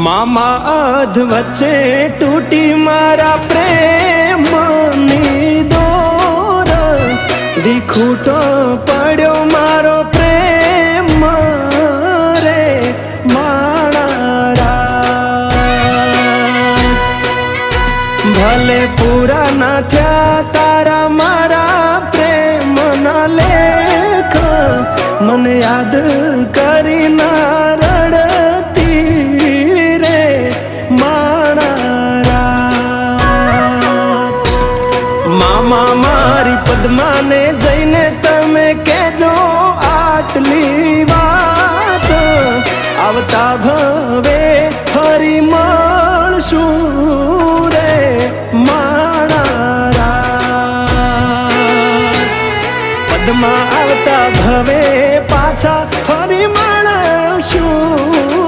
મામા અધ વચ્ચે તૂટી મારા પ્રેમની દોર, વિખૂટો પડ્યો મારો પ્રેમ રે માણારા. ભલે પૂરા ના થયા તારા મારા પ્રેમના લેખ, મને યાદ કરી ના રડતી રે માણારા. મામા મારી પદ્માને જઈને તમે કહેજો આટલી વાત, આવતા ભવે ફરી મળશું રે માણારા. પદ્મા આવતા ભવે પાછા ફરી મળશું.